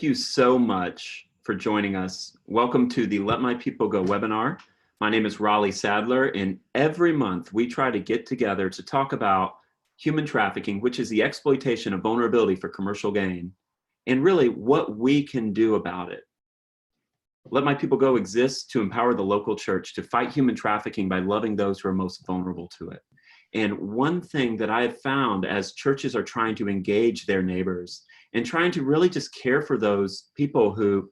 you so much for joining us. Welcome to the Let My People Go webinar. My name is Raleigh Sadler, and every month we try to get together to talk about human trafficking, which is the exploitation of vulnerability for commercial gain, and really what we can do about it. Let My People Go exists to empower the local church to fight human trafficking by loving those who are most vulnerable to it. And one thing that I have found as churches are trying to engage their neighbors and trying to really just care for those people who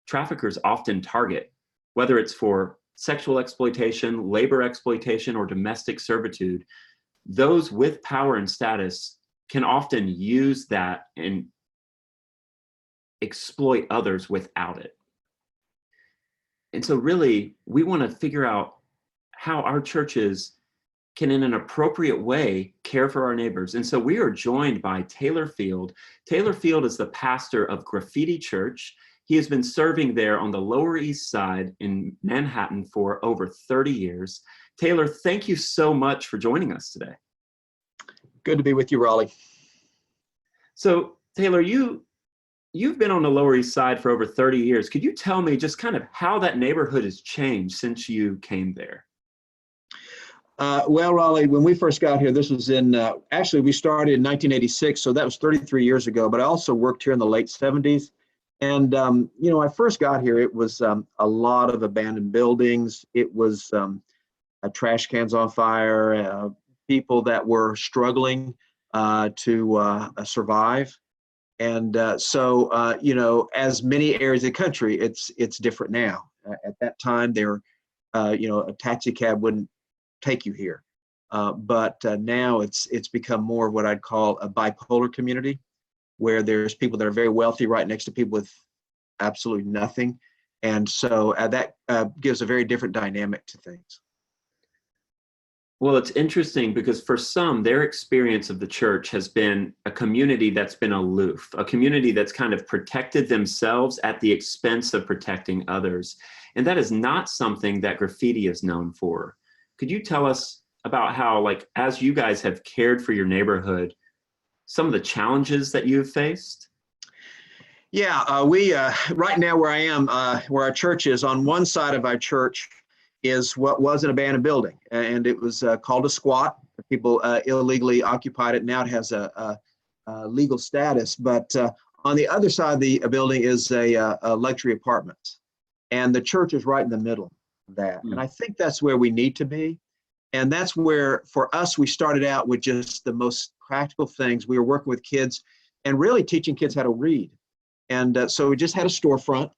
traffickers often target, whether it's for sexual exploitation, labor exploitation, or domestic servitude, those with power and status can often use that and exploit others without it. And so really, we want to figure out how our churches can, in an appropriate way, care for our neighbors. And so we are joined by Taylor Field. Taylor Field is the pastor of Graffiti Church. He has been serving there on the Lower East Side in Manhattan for over 30 years. Taylor, thank you so much for joining us today. Good to be with you, Raleigh. So Taylor, you've been on the Lower East Side for over 30 years. Could you tell me just kind of how that neighborhood has changed since you came there? Well, Raleigh, when we first got here, this was actually we started in 1986, so that was 33 years ago, but I also worked here in the late 70s. And, when I first got here, it was a lot of abandoned buildings. It was trash cans on fire, people that were struggling to survive. And so, as many areas of the country, it's different now. At that time, a taxi cab wouldn't take you here. But now it's become more of what I'd call a bipolar community, where there's people that are very wealthy right next to people with absolutely nothing. And so that gives a very different dynamic to things. Well, it's interesting because for some, their experience of the church has been a community that's been aloof, a community that's kind of protected themselves at the expense of protecting others. And that is not something that Graffiti is known for. Could you tell us about how, as you guys have cared for your neighborhood, some of the challenges that you've faced? Yeah, we right now where I am, where our church is, on one side of our church is what was an abandoned building, and it was called a squat. People illegally occupied it. Now it has a legal status, but on the other side of the building is a luxury apartment, and the church is right in the middle of that. And I think that's where we need to be. And that's where, for us, we started out with just the most practical things. We were working with kids and really teaching kids how to read. And so we just had a storefront,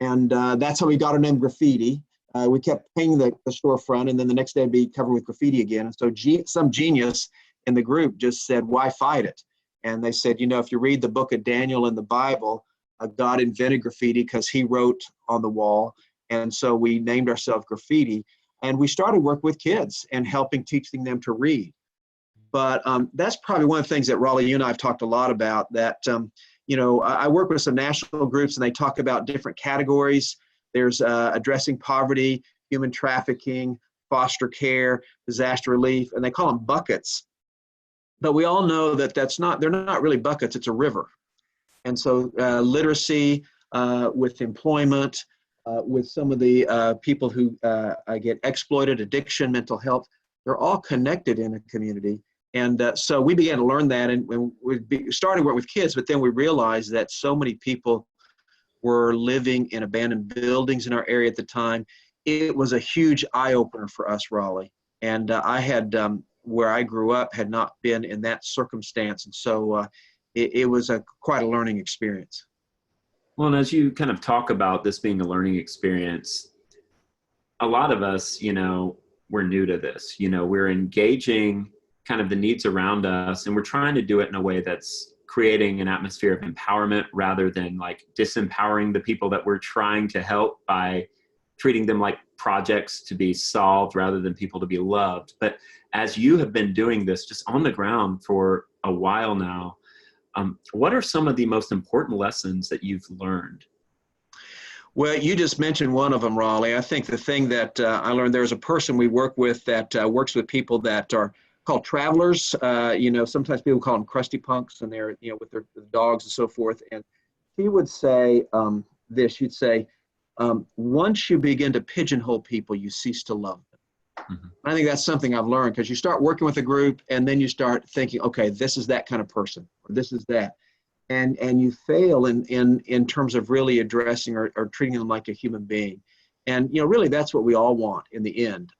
and that's how we got our name Graffiti. We kept painting the storefront, and then the next day it'd be covered with graffiti again. And so some genius in the group just said, why fight it? And they said, if you read the book of Daniel in the Bible, God invented graffiti because he wrote on the wall. And so we named ourselves Graffiti, and we started work with kids and teaching them to read. But that's probably one of the things that Raleigh, you and I have talked a lot about, that, I work with some national groups, and they talk about different categories. There's addressing poverty, human trafficking, foster care, disaster relief, and they call them buckets. But we all know that they're not really buckets, it's a river. And so literacy, with employment, with some of the people who get exploited, addiction, mental health, they're all connected in a community. And so we began to learn that, and we started work with kids, but then we realized that so many people were living in abandoned buildings in our area at the time. It was a huge eye-opener for us, Raleigh. And I had, where I grew up, had not been in that circumstance. And so it was quite a learning experience. Well, and as you kind of talk about this being a learning experience, a lot of us, we're new to this. We're engaging kind of the needs around us, and we're trying to do it in a way that's creating an atmosphere of empowerment rather than disempowering the people that we're trying to help by treating them like projects to be solved rather than people to be loved. But as you have been doing this just on the ground for a while now, what are some of the most important lessons that you've learned? Well, you just mentioned one of them, Raleigh. I think the thing that I learned, there's a person we work with that works with people that are called travelers. Sometimes people call them crusty punks, and they're, with their dogs and so forth. And she would say this. She'd say, once you begin to pigeonhole people, you cease to love them. Mhm. I think that's something I've learned, because you start working with a group and then you start thinking, okay, this is that kind of person, or this is that. And you fail in terms of really addressing or treating them like a human being. And, really that's what we all want in the end.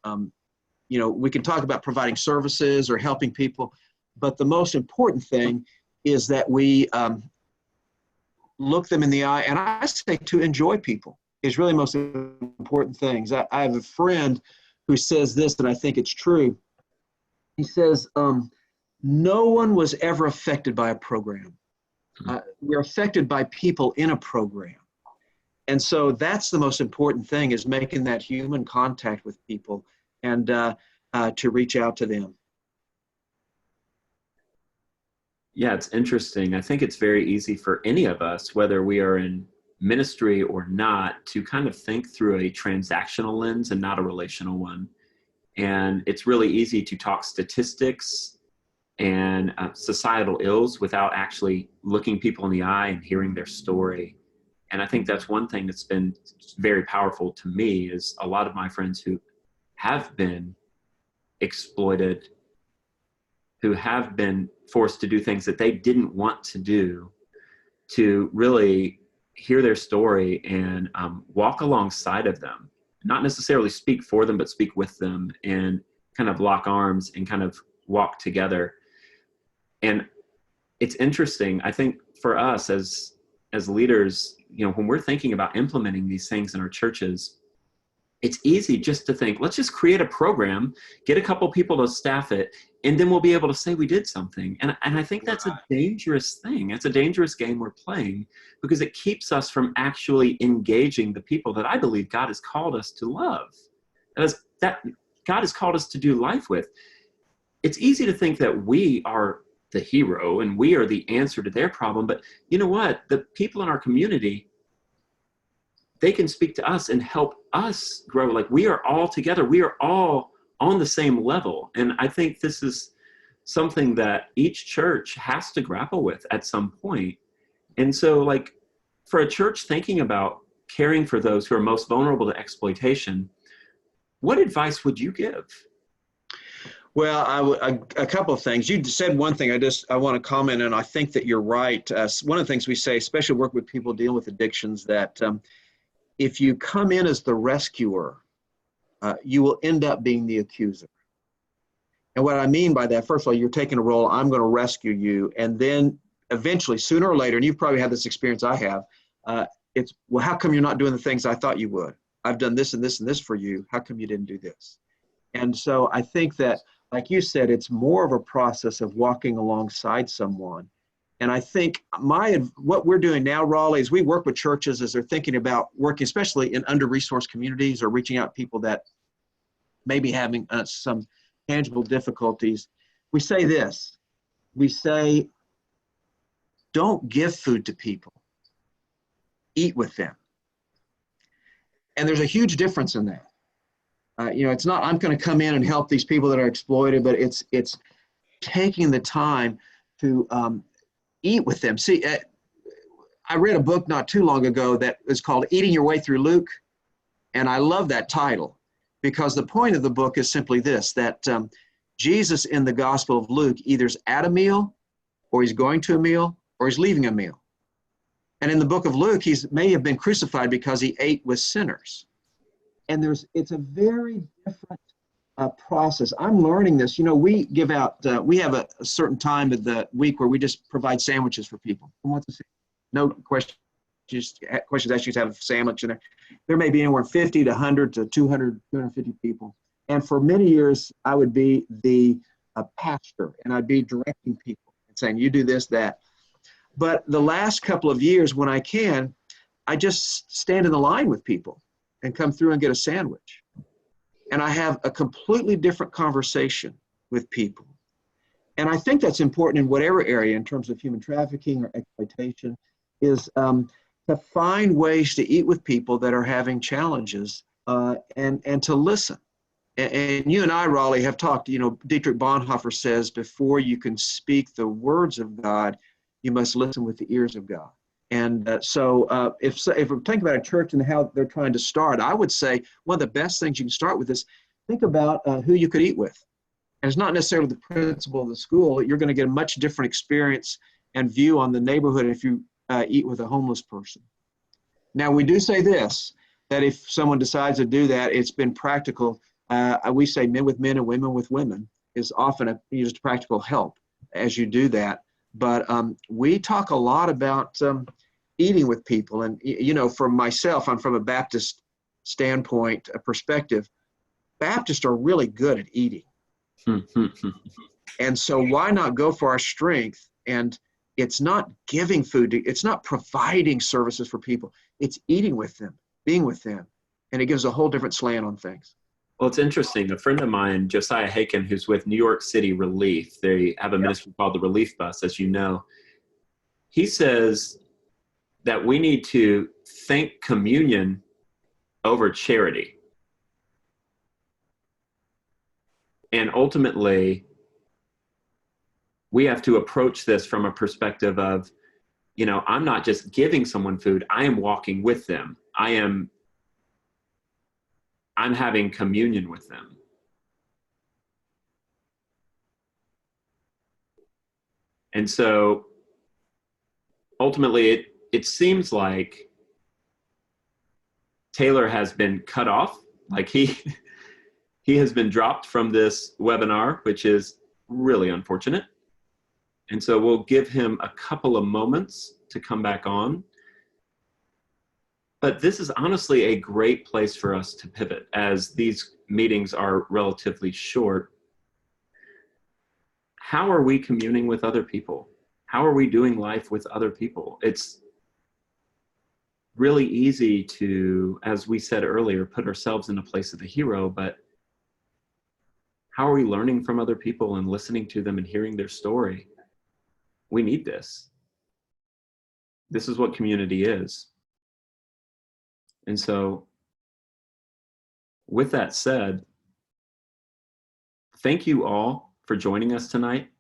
We can talk about providing services or helping people, but the most important thing is that we look them in the eye. And I say to enjoy people is really the most important things. I have a friend who says this, and I think it's true. He says, no one was ever affected by a program. We're affected by people in a program. And so that's the most important thing, is making that human contact with people and to reach out to them. Yeah, it's interesting. I think it's very easy for any of us, whether we are in ministry or not, to kind of think through a transactional lens and not a relational one. And it's really easy to talk statistics and societal ills without actually looking people in the eye and hearing their story. And I think that's one thing that's been very powerful to me, is a lot of my friends who have been exploited, who have been forced to do things that they didn't want to do, to really hear their story and walk alongside of them, not necessarily speak for them, but speak with them and kind of lock arms and kind of walk together. And it's interesting, I think, for us as leaders, when we're thinking about implementing these things in our churches, it's easy just to think, let's just create a program, get a couple people to staff it, and then we'll be able to say we did something. And I think that's a dangerous thing. It's a dangerous game we're playing, because it keeps us from actually engaging the people that I believe God has called us to love, that God has called us to do life with. It's easy to think that we are the hero and we are the answer to their problem. But you know what? The people in our community, they can speak to us and help us grow. Like, we are all together. We are all on the same level. And I think this is something that each church has to grapple with at some point. And so, like, for a church thinking about caring for those who are most vulnerable to exploitation, what advice would you give? Well, a couple of things. You said one thing I want to comment, and I think that you're right. One of the things we say, especially work with people dealing with addictions, that if you come in as the rescuer, you will end up being the accuser. And what I mean by that, first of all, you're taking a role, I'm going to rescue you. And then eventually, sooner or later, and you've probably had this experience I have, it's, well, how come you're not doing the things I thought you would? I've done this and this and this for you. How come you didn't do this? And so I think that, like you said, it's more of a process of walking alongside someone. And I think what we're doing now, Raleigh, is we work with churches as they're thinking about working, especially in under-resourced communities, or reaching out to people that may be having some tangible difficulties. We say this. We say, don't give food to people. Eat with them. And there's a huge difference in that. It's not, I'm going to come in and help these people that are exploited, but it's taking the time to eat with them. See, I read a book not too long ago that is called Eating Your Way Through Luke. And I love that title, because the point of the book is simply this, that Jesus in the Gospel of Luke either's at a meal, or he's going to a meal, or he's leaving a meal. And in the book of Luke, he may have been crucified because he ate with sinners. And it's a very different process. I'm learning this. We give out, we have a certain time of the week where we just provide sandwiches for people. Who wants to see? No questions, asked you to have a sandwich in there. There may be anywhere 50 to 100 to 200, 250 people. And for many years, I would be the pastor, and I'd be directing people and saying, you do this, that. But the last couple of years, when I can, I just stand in the line with people and come through and get a sandwich. And I have a completely different conversation with people. And I think that's important in whatever area, in terms of human trafficking or exploitation, is to find ways to eat with people that are having challenges and to listen. And you and I, Raleigh, have talked, Dietrich Bonhoeffer says, before you can speak the words of God, you must listen with the ears of God. And if we're thinking about a church and how they're trying to start, I would say one of the best things you can start with is think about who you could eat with. And it's not necessarily the principal of the school. You're going to get a much different experience and view on the neighborhood if you eat with a homeless person. Now, we do say this, that if someone decides to do that, it's been practical. We say men with men and women with women is often used practical help as you do that. But we talk a lot about eating with people. And, you know, for myself, I'm from a Baptist standpoint, a perspective. Baptists are really good at eating. And so why not go for our strength? And it's not giving food, it's not providing services for people. It's eating with them, being with them. And it gives a whole different slant on things. Well, it's interesting. A friend of mine, Josiah Haken, who's with New York City Relief, they have a ministry called the Relief Bus, as you know. He says that we need to think communion over charity. And ultimately, we have to approach this from a perspective of, you know, I'm not just giving someone food, I am walking with them. I'm having communion with them. And so ultimately it seems like Taylor has been cut off, like he has been dropped from this webinar, which is really unfortunate. And so we'll give him a couple of moments to come back on. But this is honestly a great place for us to pivot, as these meetings are relatively short. How are we communing with other people? How are we doing life with other people? It's really easy to, as we said earlier, put ourselves in the place of the hero, but how are we learning from other people and listening to them and hearing their story? We need this. This is what community is. And so, with that said, thank you all for joining us tonight.